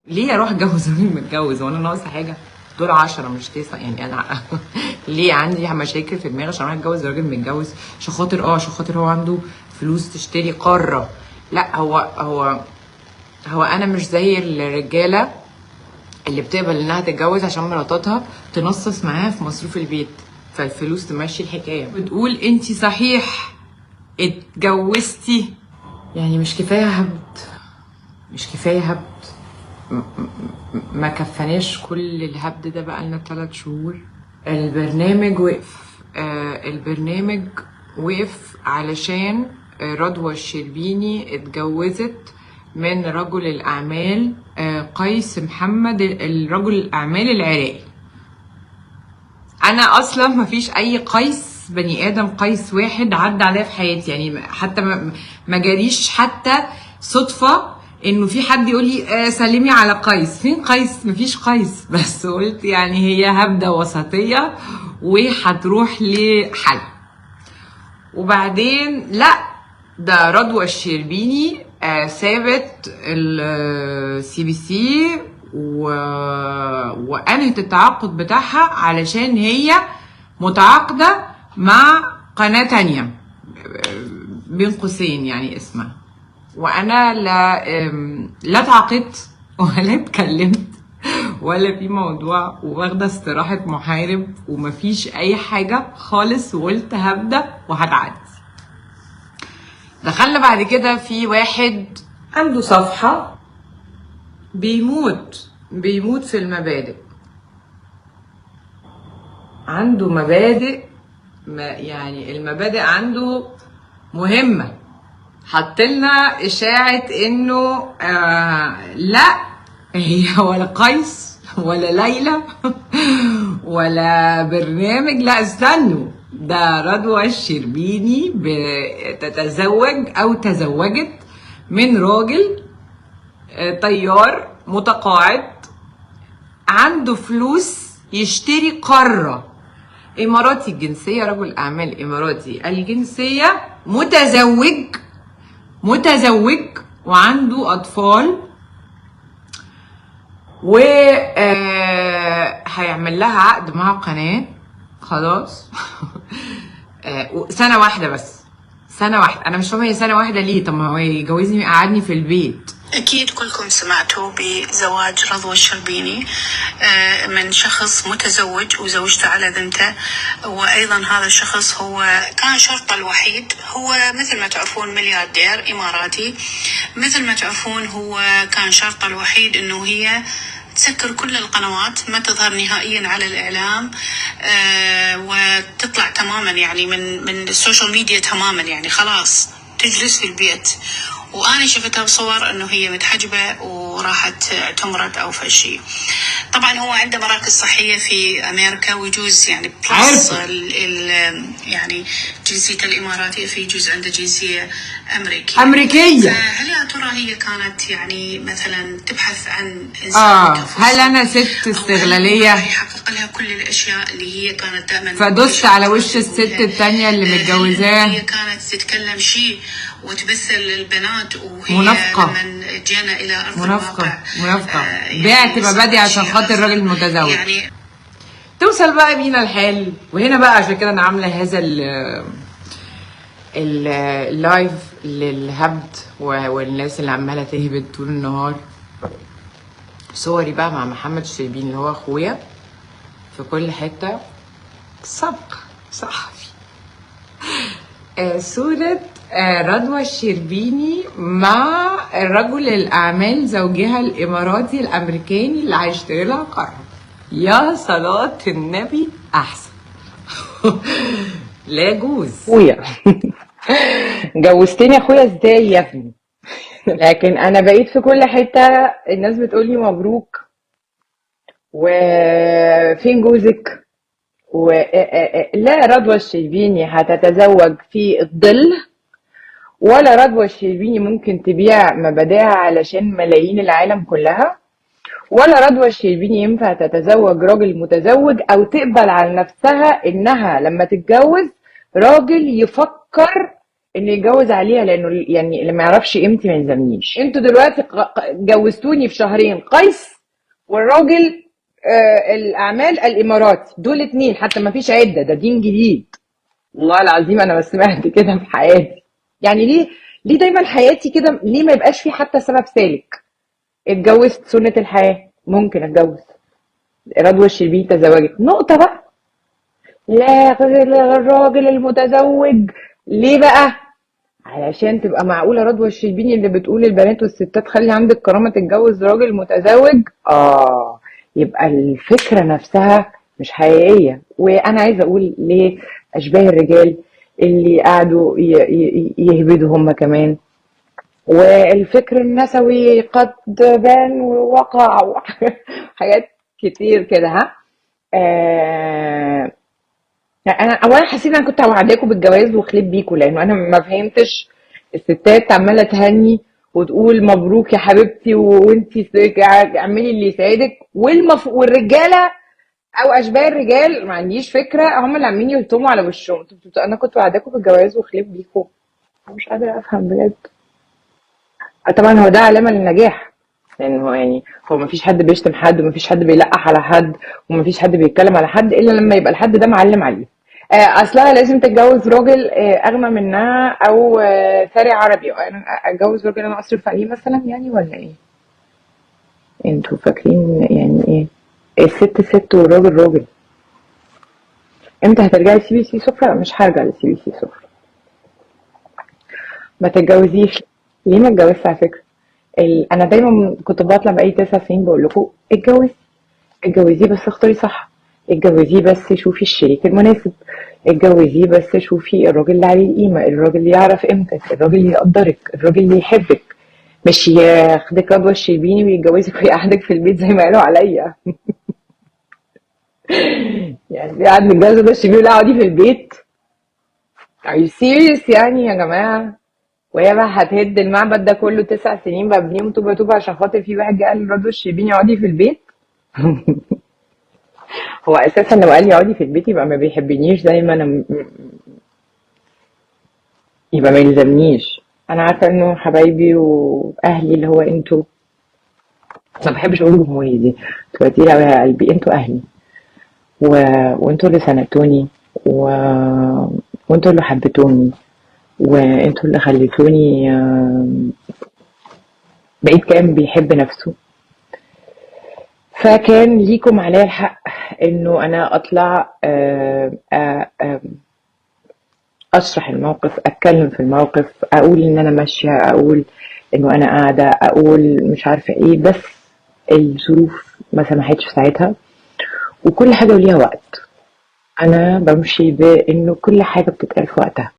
ليه اروح اتجوز راجل متجوز وانا ناقصه حاجه؟ دول 10 مش 9 يعني انا ليه عندي مشاكل في دماغي عشان اروح اتجوز راجل متجوز عشان خاطر هو عنده فلوس تشتري قاره؟ لا، هو انا مش زي الرجاله اللي بتقبل انها تتجوز عشان مراتاتها تنصص معاها في مصروف البيت فالفلوس تمشي الحكايه. بتقول انتي صحيح اتجوزتي؟ يعني مش كفايه هبد؟ مش كفايه هبد؟ ما كفناش كل الهبد ده بقالنا 3 شهور. البرنامج وقف. البرنامج وقف علشان رضوى الشربيني اتجوزت من رجل الأعمال قيس محمد، الرجل الأعمال العراقي. أنا أصلا مفيش أي قيس بني آدم قيس واحد عدى عليا في حياتي، يعني حتى ما جاليش حتى صدفة انه في حد يقول لي سلمي على قيس. فين قيس؟ مفيش قيس. بس قلت يعني هي هبده وسطيه وهتروح لحل. وبعدين لا، ده رضوى الشربيني سابت الCBC وانهت التعاقد بتاعها علشان هي متعاقده مع قناه تانية بين قوسين يعني اسمها. وانا لا تعاقدت ولا اتكلمت ولا في موضوع، واخده استراحه محارب ومفيش اي حاجه خالص، وقلت هبدا وهتعدي. دخلنا بعد كده في واحد عنده صفحه بيموت في المبادئ، عنده مبادئ، يعني المبادئ عنده مهمه. حطلنا اشاعة انه لا هي ولا قيس ولا ليلى ولا برنامج. لا استنوا، ده رضوى الشربيني بتتزوج او تزوجت من راجل طيار متقاعد عنده فلوس يشتري قارة، اماراتي الجنسية، رجل اعمال اماراتي الجنسية، متزوج وعنده اطفال، و هيعمل لها عقد مع قناه خلاص. سنه واحده بس، سنه واحده. انا مش فاهمه هي سنه واحده ليه؟ طب ما هو يجوزني يقعدني في البيت. أكيد كلكم سمعتوا بزواج رضوى الشربيني من شخص متزوج وزوجته على ذمته، وأيضا هذا الشخص هو كان شرطه الوحيد. هو مثل ما تعرفون ملياردير إماراتي، مثل ما تعرفون هو كان شرطه الوحيد إنه هي تسكر كل القنوات، ما تظهر نهائيا على الإعلام، وتطلع تماما يعني من السوشيال ميديا تماما، يعني خلاص تجلس في البيت. وأنا شفتها بصور إنه هي متحجبة وراحت اعتمرت أو فشي. طبعا هو عنده مراكز صحية في أمريكا، ويجوز يعني بلس يعني جنسية الإماراتية، في جزء عنده جنسية أمريكية. هل يا ترى هي كانت يعني مثلا تبحث عن إنسان هل أنا ست استغلالية يحقق لها كل الأشياء اللي هي كانت دائما فدست على وش الست التانية اللي متجوزاه؟ هي كانت تتكلم شيء وتبثل البنات، وهي منافقة. لما جينا إلى أرض منافقة يعني بعت مبادئ عشان خاطر الراجل المتزوج. يعني توصل بقى بينا الحال. وهنا بقى عشان كده انا عامله هذا اللايف للهبد والناس اللي عماله تهبد طول النهار. صوري بقى مع محمد الشربيني اللي هو اخويا في كل حته، سبق صحفي. صورة رضوى الشربيني مع رجل الأعمال زوجها الإماراتي الأمريكاني اللي هيشتري لها قارة. يا صلاة النبي أحسن. لا يجوز. اخويا جوزتني اخويا ازاي يا ابني؟ لكن انا بقيت في كل حته الناس بتقولي مبروك، وفين جوزك؟ لا رضوى الشربيني هتتزوج في الظل، ولا رضوى الشربيني ممكن تبيع مبادئها علشان ملايين العالم كلها، ولا رضوى الشربيني ينفع تتزوج راجل متزوج او تقبل على نفسها انها لما تتجوز راجل يفكر انه يتجوز عليها، لانه يعني اللي ما يعرفش قيمتي ما يلزمنيش. انتوا دلوقتي جوزتوني في شهرين قيس والراجل الاعمال الاماراتي، دول اتنين حتى ما فيش عده، ده دين جديد. والله العظيم انا ما سمعت كده في حياتي. يعني ليه دايما حياتي كده؟ ليه ما يبقاش في حتى سبب سالك؟ اتجوزت، سنة الحياة، ممكن اتجوز. رضوى الشربيني تزوجت، نقطة بقى. لا، الراجل المتزوج ليه بقى؟ علشان تبقى معقولة رضوى الشربيني اللي بتقول البنات والستات خلي عندك كرامة تتجوز راجل متزوج؟ يبقى الفكرة نفسها مش حقيقية. وانا عايزة اقول لاشباه الرجال اللي قعدوا يهبدوا هم كمان، والفكر النسوي قد بان ووقع وحاجات كتير كده. ها انا اولا حسيت ان انا كنت وعداكم بالجواز وخليت بيكم، لانه انا ما فهمتش الستات عماله تهني وتقول مبروك يا حبيبتي وانتي اعملي اللي يسعدك، والرجاله او اشباه الرجال ما عنديش فكره هم اللي عاملين يلطموا على وشهم. انا كنت وعداكم بالجواز وخليت بيكم. مش قادره افهم بجد. طبعا هو ده علامه للنجاح، لان هو يعني هو مفيش حد بيشتم حد ومفيش حد بيلقح على حد ومفيش حد بيتكلم على حد الا لما يبقى الحد ده معلم عليه. اصلها لازم تتجوز راجل اغنى منها او ثري عربي. انا اتجوز راجل انا اصرف عليه مثلا يعني، ولا ايه؟ انتوا فاكرين يعني ايه؟ الست ست والراجل راجل. امتى هترجعي سي بي سي سفرة؟ مش هرجع لسي بي سي سفرة. ما تتجوزيش. ليه ما اتجوزش على فكرة؟ انا دايما كنت بطلع بقالي 9 سنين بقول لكم اتجوزيه بس اختاري صح، اتجوزيه بس شوفي الشريك المناسب، اتجوزيه بس شوفي الراجل اللي عليه القيمة، الراجل اللي يعرف قيمتك، الراجل اللي يقدرك، الراجل اللي يحبك، مش ياخدك رضوى الشربيني ويتجوزك ويقعدك في البيت زي ما قالوا عليا. يعني في قاعد متجوز رضوى الشربيني لا اقعدي في البيت؟ are you serious يعني يا جماعة؟ وهي بقى هتهد المعبد ده كله 9 سنين ببنيهم طوبة طوبة عشان خاطر في واحد جه قال رضوى الشربيني اقعدي في البيت؟ هو اساسا لو قال لي اقعدي في البيت يبقى ما بيحبنيش زي ما انا يبقى ما يلزمنيش. انا عارفه انه حبايبي واهلي اللي هو انتوا، ما بحبش اقول جمهوري دي تودي قوي يا قلبي، انتوا اهلي وانتوا اللي سندتوني وانتوا اللي حبيتوني وانتوا اللي خليتوني بقيت كائن بيحب نفسه. فكان ليكم عليا الحق انه انا اطلع اشرح الموقف، اتكلم في الموقف، اقول ان انا ماشيه، اقول انه انا قاعده، اقول مش عارفه ايه، بس الظروف ما سمحتش ساعتها. وكل حاجه وليها وقت. انا بمشي بانه كل حاجه بتتقال في وقتها.